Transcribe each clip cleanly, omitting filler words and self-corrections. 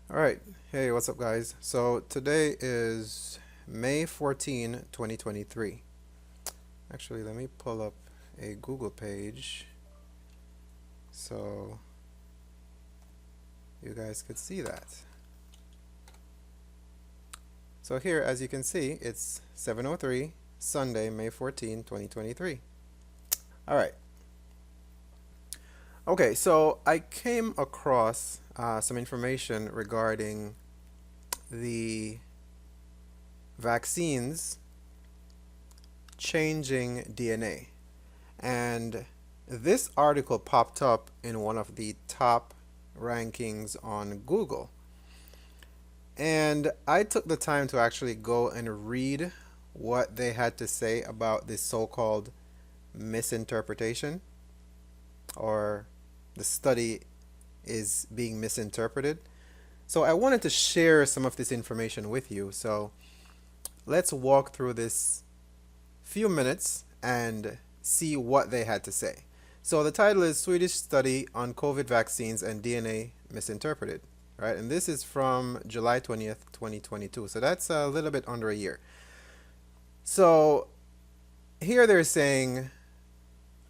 All right. Hey, what's up, guys? So today is May 14, 2023. Actually, let me pull up a Google page so you guys could see that. So here, as you can see, it's 7:03, Sunday, May 14, 2023. All right. Okay, so I came across some information regarding the vaccines changing DNA. And this article popped up in one of the top rankings on Google. And I took the time to actually go and read what they had to say about this so called misinterpretation, or the study is being misinterpreted. So I wanted to share some of this information with you. So let's walk through this few minutes and see what they had to say. So the title is Swedish Study on COVID Vaccines and DNA Misinterpreted, right? And this is from July 20th, 2022. So that's a little bit under a year. So here they're saying,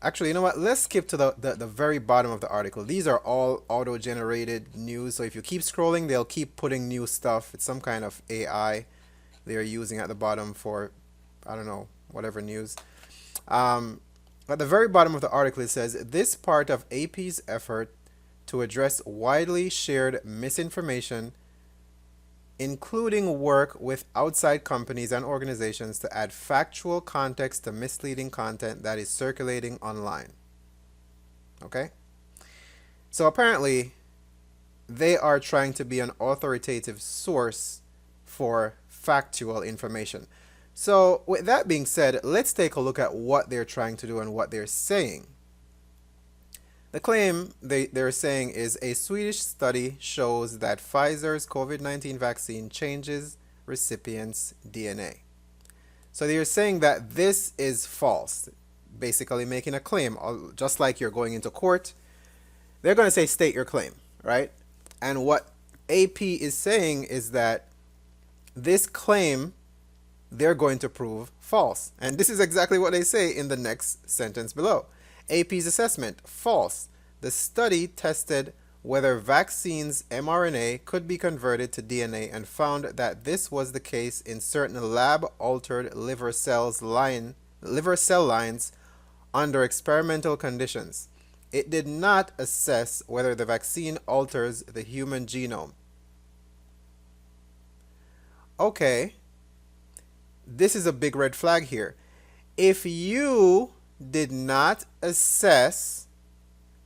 actually, you know what? Let's skip to the very bottom of the article. These are all auto-generated news. So if you keep scrolling, they'll keep putting new stuff. It's some kind of AI they're using at the bottom for, I don't know, whatever news. At the very bottom of the article, it says this part of AP's effort to address widely shared misinformation, including work with outside companies and organizations to add factual context to misleading content that is circulating online. Okay? So apparently, they are trying to be an authoritative source for factual information. So, with that being said, let's take a look at what they're trying to do and what they're saying. The claim they're saying is a Swedish study shows that Pfizer's COVID-19 vaccine changes recipients' DNA. So they're saying that this is false, basically making a claim, just like you're going into court. They're going to say, state your claim, right? And what AP is saying is that this claim they're going to prove false. And this is exactly what they say in the next sentence below. AP's assessment, false. The study tested whether vaccines' mRNA could be converted to DNA and found that this was the case in certain lab-altered liver cell lines under experimental conditions. It did not assess whether the vaccine alters the human genome. Okay, this is a big red flag here. If you did not assess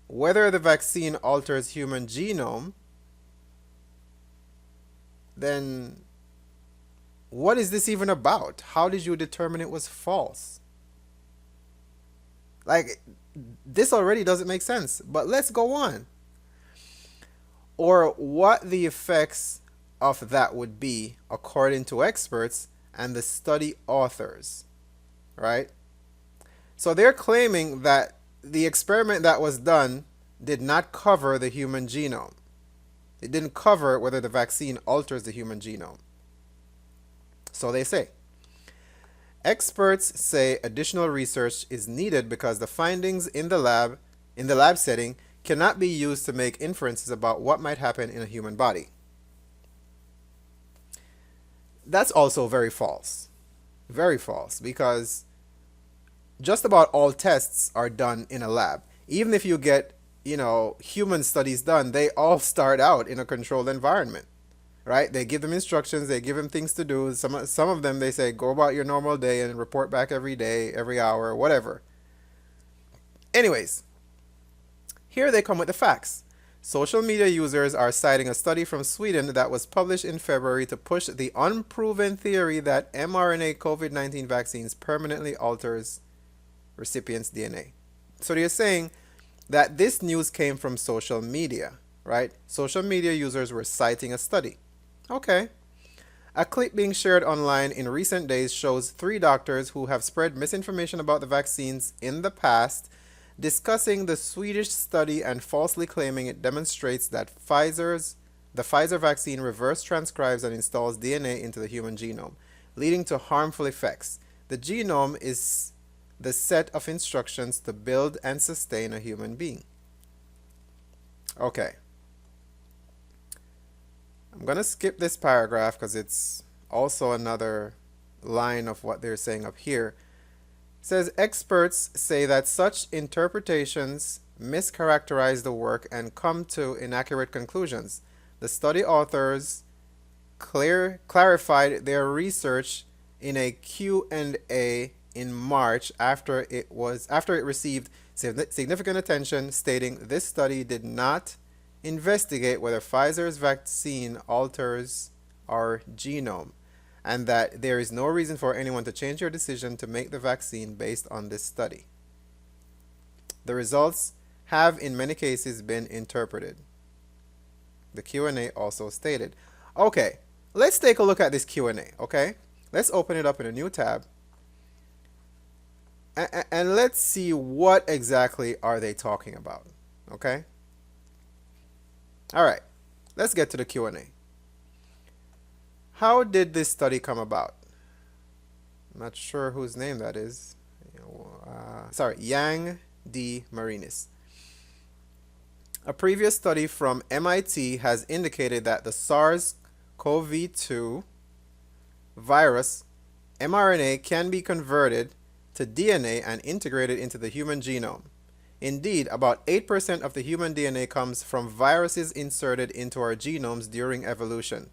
whether the vaccine alters human genome, then what is this even about? How did you determine it was false? Like, this already doesn't make sense, but let's go on. Or what the effects of that would be according to experts and the study authors, right? So they're claiming that the experiment that was done did not cover the human genome. It didn't cover whether the vaccine alters the human genome. So they say. Experts say additional research is needed because the findings in the lab setting cannot be used to make inferences about what might happen in a human body. That's also very false. Very false, because just about all tests are done in a lab. Even if you get, human studies done, they all start out in a controlled environment, right? They give them instructions, they give them things to do. Some of them, they say, go about your normal day and report back every day, every hour, whatever. Anyways, here they come with the facts. Social media users are citing a study from Sweden that was published in February to push the unproven theory that mRNA COVID-19 vaccines permanently alters recipients' DNA. So they're saying that this news came from social media, right? Social media users were citing a study. Okay. A clip being shared online in recent days shows 3 doctors who have spread misinformation about the vaccines in the past discussing the Swedish study and falsely claiming it demonstrates that Pfizer's the Pfizer vaccine reverse transcribes and installs DNA into the human genome, leading to harmful effects. The genome is the set of instructions to build and sustain a human being. Okay. I'm going to skip this paragraph because it's also another line of what they're saying up here. It says experts say that such interpretations mischaracterize the work and come to inaccurate conclusions. The study authors clarified their research in a Q&A in March after it received significant attention, stating this study did not investigate whether Pfizer's vaccine alters our genome, and that there is no reason for anyone to change their decision to make the vaccine based on this study. The results have in many cases been interpreted. The Q&A also stated. Okay, let's take a look at this Q&A, okay? Let's open it up in a new tab. And let's see what exactly are they talking about, okay? All right, let's get to the Q&A. How did this study come about? I'm not sure whose name that is. Sorry, Yang D. Marinis. A previous study from MIT has indicated that the SARS-CoV-2 virus mRNA can be converted to DNA and integrated into the human genome. Indeed, about 8% of the human DNA comes from viruses inserted into our genomes during evolution.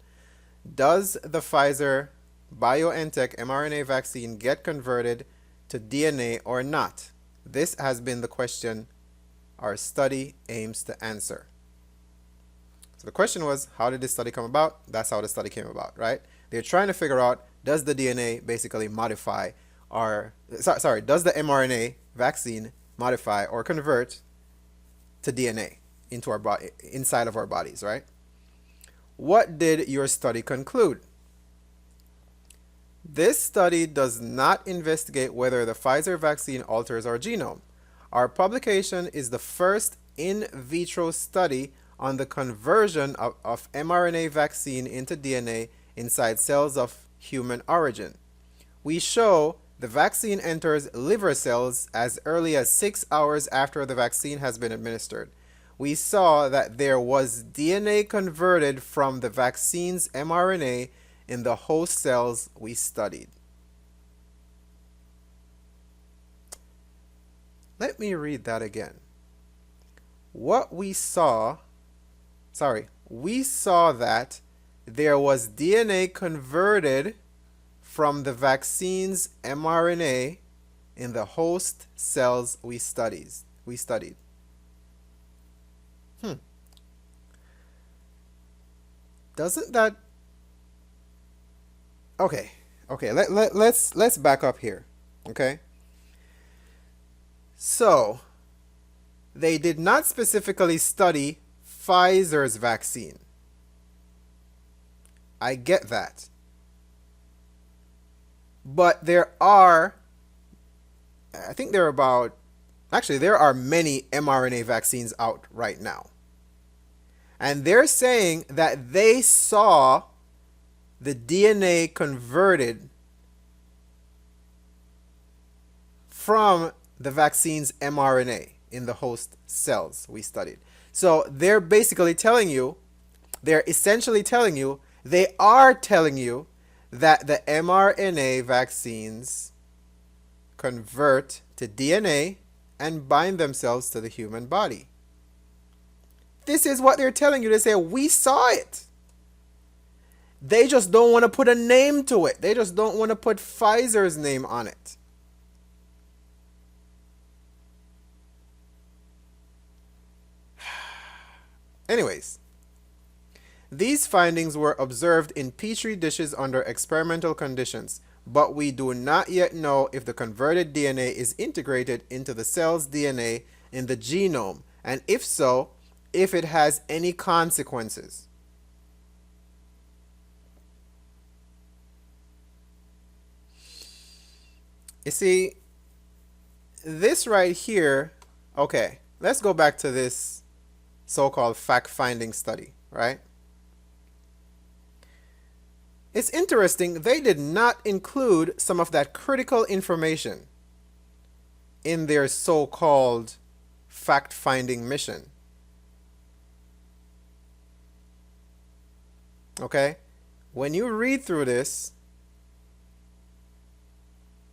Does the Pfizer BioNTech mRNA vaccine get converted to DNA or not? This has been the question our study aims to answer. So the question was, how did this study come about? That's how the study came about, right? They're trying to figure out, does the DNA basically modify does the mRNA vaccine modify or convert to DNA into our body, inside of our bodies, right? What did your study conclude? This study does not investigate whether the Pfizer vaccine alters our genome. Our publication is the first in vitro study on the conversion of mRNA vaccine into DNA inside cells of human origin. We show the vaccine enters liver cells as early as 6 hours after the vaccine has been administered. We saw that there was DNA converted from the vaccine's mRNA in the host cells we studied. Let me read that again. We saw that there was DNA converted from the vaccine's mRNA in the host cells we studied. Doesn't that... Okay, let's back up here, okay? So, they did not specifically study Pfizer's vaccine. I get that. But there are many mRNA vaccines out right now. And they're saying that they saw the DNA converted from the vaccine's mRNA in the host cells we studied. So they're essentially telling you that the mRNA vaccines convert to DNA and bind themselves to the human body. This is what they're telling you. They say, we saw it. They just don't want to put a name to it. They just don't want to put Pfizer's name on it. Anyways, these findings were observed in petri dishes under experimental conditions, but we do not yet know if the converted DNA is integrated into the cell's DNA in the genome, and if so, if it has any consequences. You see, this right here, okay, let's go back to this so-called fact-finding study, right? It's interesting, they did not include some of that critical information in their so-called fact-finding mission. Okay? When you read through this,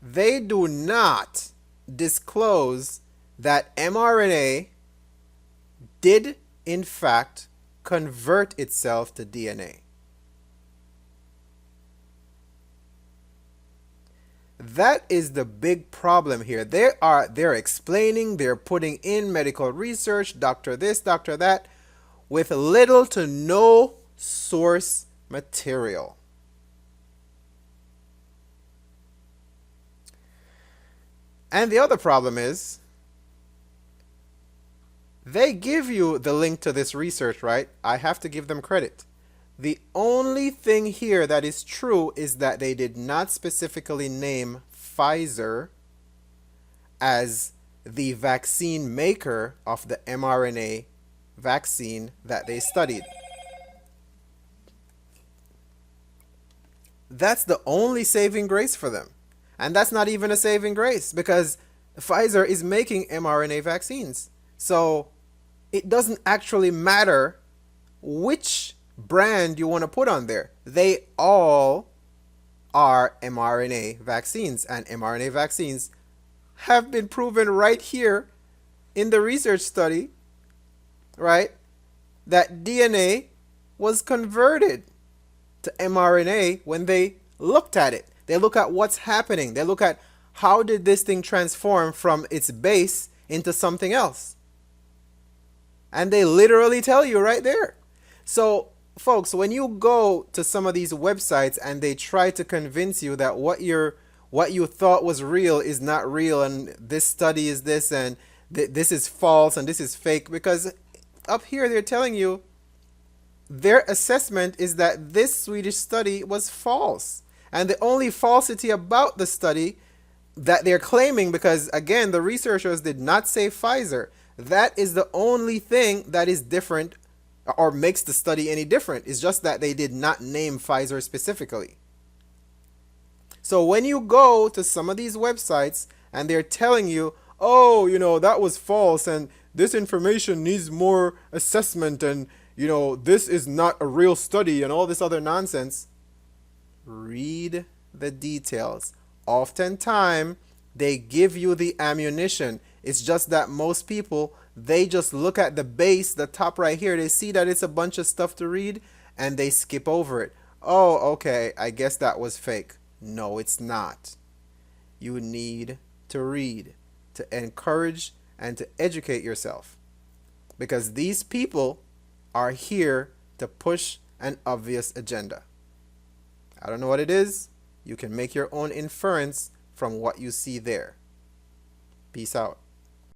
they do not disclose that mRNA did in fact convert itself to DNA. That is the big problem here. They're explaining, they're putting in medical research, doctor this, doctor that, with little to no source material. And the other problem is, they give you the link to this research, right? I have to give them credit. The only thing here that is true is that they did not specifically name Pfizer as the vaccine maker of the mRNA vaccine that they studied. That's the only saving grace for them. And that's not even a saving grace because Pfizer is making mRNA vaccines. So it doesn't actually matter which brand you want to put on there. They all are mRNA vaccines, and mRNA vaccines have been proven right here in the research study, right, that DNA was converted to mRNA when they looked at it. They look at what's happening. They look at how did this thing transform from its base into something else. And they literally tell you right there. So, folks, when you go to some of these websites and they try to convince you that what you thought was real is not real, and this study is this, and this is false, and this is fake, because up here they're telling you their assessment is that this Swedish study was false. And the only falsity about the study that they're claiming, because again, the researchers did not say Pfizer, that is the only thing that is different or makes the study any different. It's just that they did not name Pfizer specifically. So when you go to some of these websites and they're telling you, oh, that was false and this information needs more assessment and, this is not a real study and all this other nonsense, read the details. Oftentimes, they give you the ammunition. It's just that most people, they just look at the base, the top right here. They see that it's a bunch of stuff to read and they skip over it. Oh, okay, I guess that was fake. No, it's not. You need to read, to encourage and to educate yourself. Because these people are here to push an obvious agenda. I don't know what it is. You can make your own inference from what you see there. Peace out.